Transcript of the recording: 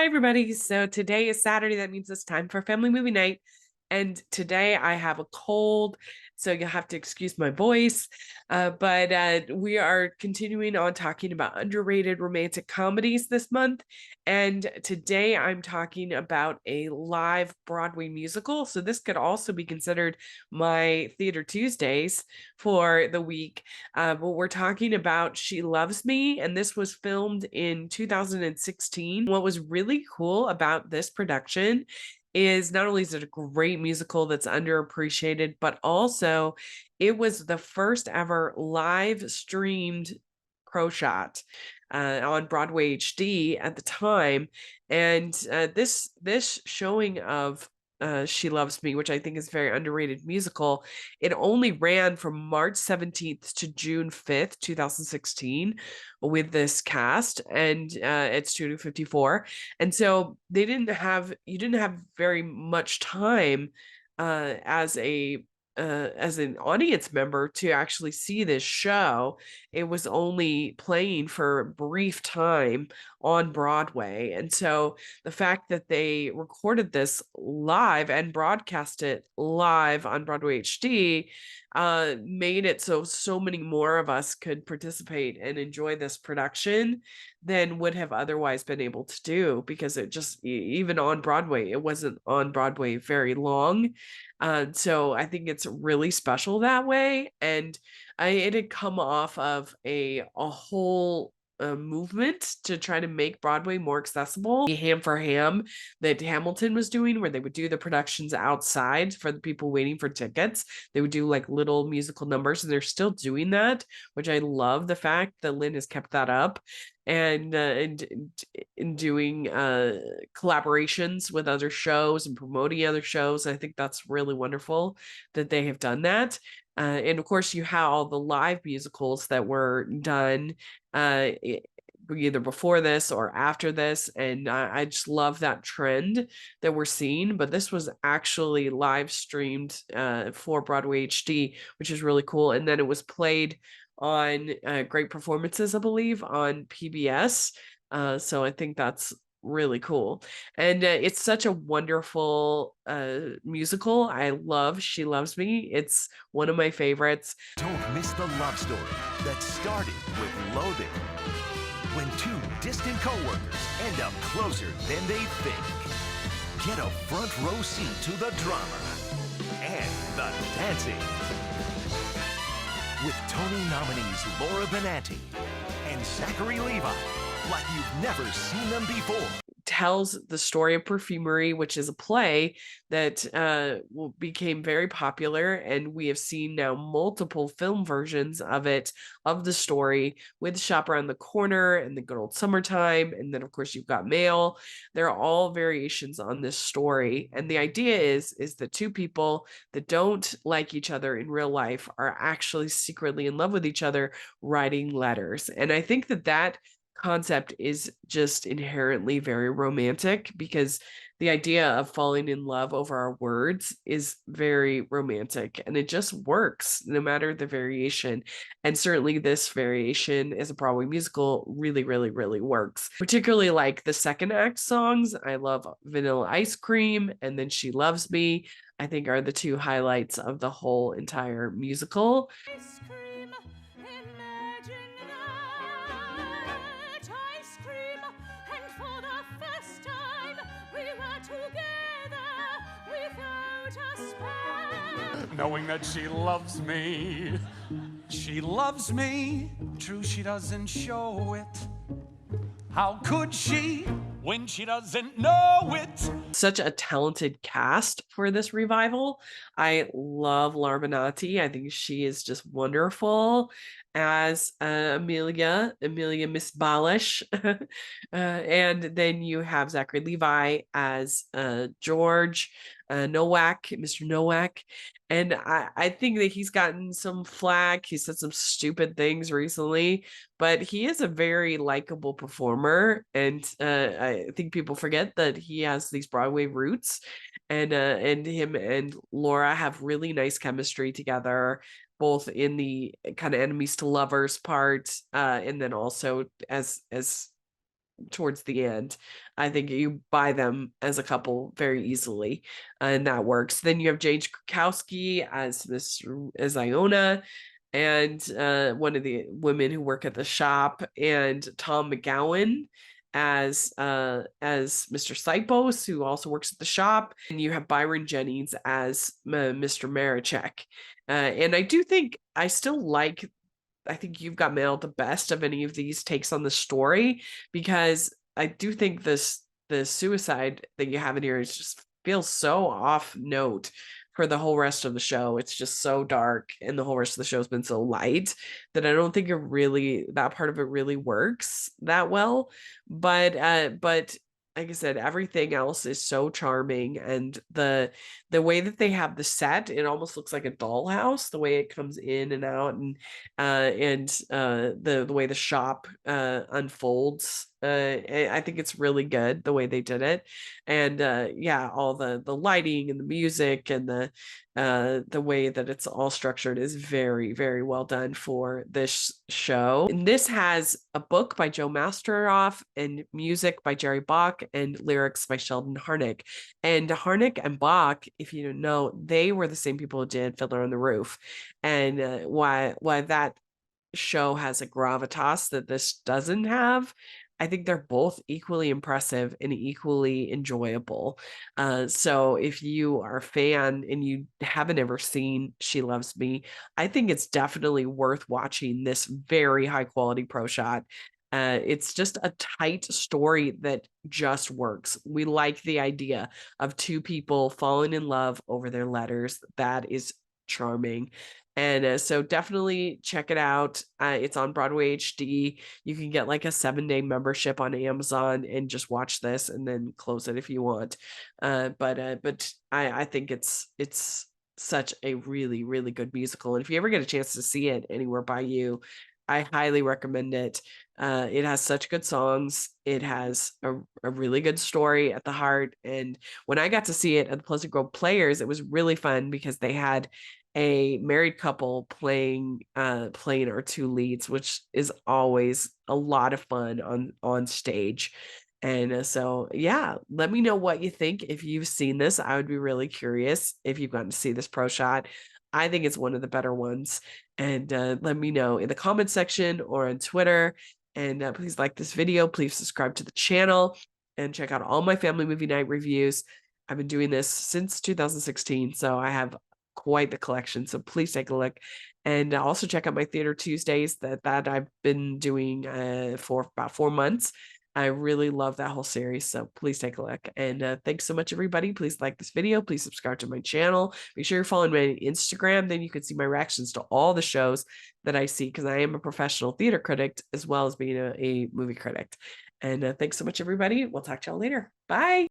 Hi, everybody. So today is Saturday. That means it's time for family movie night. And today I have a cold, so you'll have to excuse my voice. But we are continuing on talking about underrated romantic comedies this month. And today I'm talking about a live Broadway musical. So this could also be considered my Theater Tuesdays for the week. But we're talking about She Loves Me, and this was filmed in 2016. What was really cool about this production is not only is it a great musical that's underappreciated, but also it was the first ever live streamed pro shot on Broadway HD at the time. And this showing of She Loves Me, which I think is a very underrated musical, it only ran from March 17th to June 5th, 2016 with this cast, and it's Studio 54. And so you didn't have very much time as as an audience member to actually see this show. It was only playing for a brief time on Broadway. And so the fact that they recorded this live and broadcast it live on Broadway HD made it so many more of us could participate and enjoy this production than would have otherwise been able to do, because it just even on Broadway, it wasn't on Broadway very long. So I think it's really special that way. And it had come off of a whole movement to try to make Broadway more accessible. The Ham for Ham that Hamilton was doing, where they would do the productions outside for the people waiting for tickets. They would do like little musical numbers, and they're still doing that, which I love the fact that Lynn has kept that up. And in doing collaborations with other shows and promoting other shows. I think that's really wonderful that they have done that. And of course, you have all the live musicals that were done either before this or after this. And I just love that trend that we're seeing. But this was actually live streamed for Broadway HD, which is really cool. And then it was played on Great Performances, I believe, on PBS. So I think that's really cool. And it's such a wonderful musical. I love She Loves Me. It's one of my favorites. Don't miss the love story that started with loathing, when two distant coworkers end up closer than they think. Get a front row seat to the drama and the dancing, with Tony nominees Laura Benanti and Zachary Levi like you've never seen them before. Tells the story of Perfumery, which is a play that became very popular, and we have seen now multiple film versions of it, of the story, with Shop Around the Corner and The Good Old Summertime, and then of course you've got Mail. They're all variations on this story, and the idea is that two people that don't like each other in real life are actually secretly in love with each other, writing letters. And I think that concept is just inherently very romantic, because the idea of falling in love over our words is very romantic, and it just works no matter the variation. And certainly this variation as a Broadway musical really works, particularly like the second act songs. I love Vanilla Ice Cream and then She Loves Me, I think, are the two highlights of the whole entire musical. Ice cream, imagine that ice cream, and for the first time we were together without a spell. Knowing that she loves me, she loves me, true she doesn't show it. How could she when she doesn't know it? Such a talented cast for this revival. I love Laura Benanti. I think she is just wonderful as Amelia Miss Balish. And then you have Zachary Levi as George Nowak, Mr. Nowak. And I think that he's gotten some flack. He said some stupid things recently, but he is a very likable performer. And I think people forget that he has these Broadway roots. And him and Laura have really nice chemistry together, both in the kind of enemies to lovers part, and then also as towards the end. I think you buy them as a couple very easily, and that works. Then you have Jane Krakowski as Iona, and one of the women who work at the shop, and Tom McGowan as Mr. Sipos, who also works at the shop, and you have Byron Jennings as Mr. Marichek. And I do think I still like. I think You've Got Mail the best of any of these takes on the story, because I do think the suicide that you have in here is just feels so off note for the whole rest of the show. It's just so dark, and the whole rest of the show has been so light that I don't think that part of it really works that well. But like I said, everything else is so charming, and the way that they have the set, it almost looks like a dollhouse, the way it comes in and out, and the way the shop unfolds. I think it's really good the way they did it, and yeah, all the lighting and the music and the way that it's all structured is very, very well done for this show. And this has a book by Joe Masteroff, and music by Jerry Bach, and lyrics by Sheldon Harnick. And Harnick and Bach, if you don't know, they were the same people who did Fiddler on the Roof. And why that show has a gravitas that this doesn't have, I think they're both equally impressive and equally enjoyable. So if you are a fan and you haven't ever seen She Loves Me, I think it's definitely worth watching this very high quality pro shot. It's just a tight story that just works. We like the idea of two people falling in love over their letters. That is charming. And so definitely check it out. It's on Broadway HD. You can get like a 7-day membership on Amazon and just watch this and then close it if you want. But I think it's such a really, really good musical. And if you ever get a chance to see it anywhere by you, I highly recommend it. It has such good songs. It has a really good story at the heart. And when I got to see it at the Pleasant Grove Players, it was really fun because they had a married couple playing our two leads, which is always a lot of fun on stage. And so yeah, let me know what you think if you've seen this. I would be really curious if you've gotten to see this pro shot. I think it's one of the better ones. And let me know in the comment section or on Twitter. And please like this video. Please subscribe to the channel and check out all my family movie night reviews. I've been doing this since 2016, so I have quite the collection. So please take a look. And also check out my Theater Tuesdays that I've been doing for about 4 months. I really love that whole series, so please take a look. And thanks so much, everybody. Please like this video. Please subscribe to my channel. Make sure you're following me on Instagram. Then you can see my reactions to all the shows that I see, because I am a professional theater critic as well as being a movie critic. And thanks so much, everybody. We'll talk to y'all later. Bye.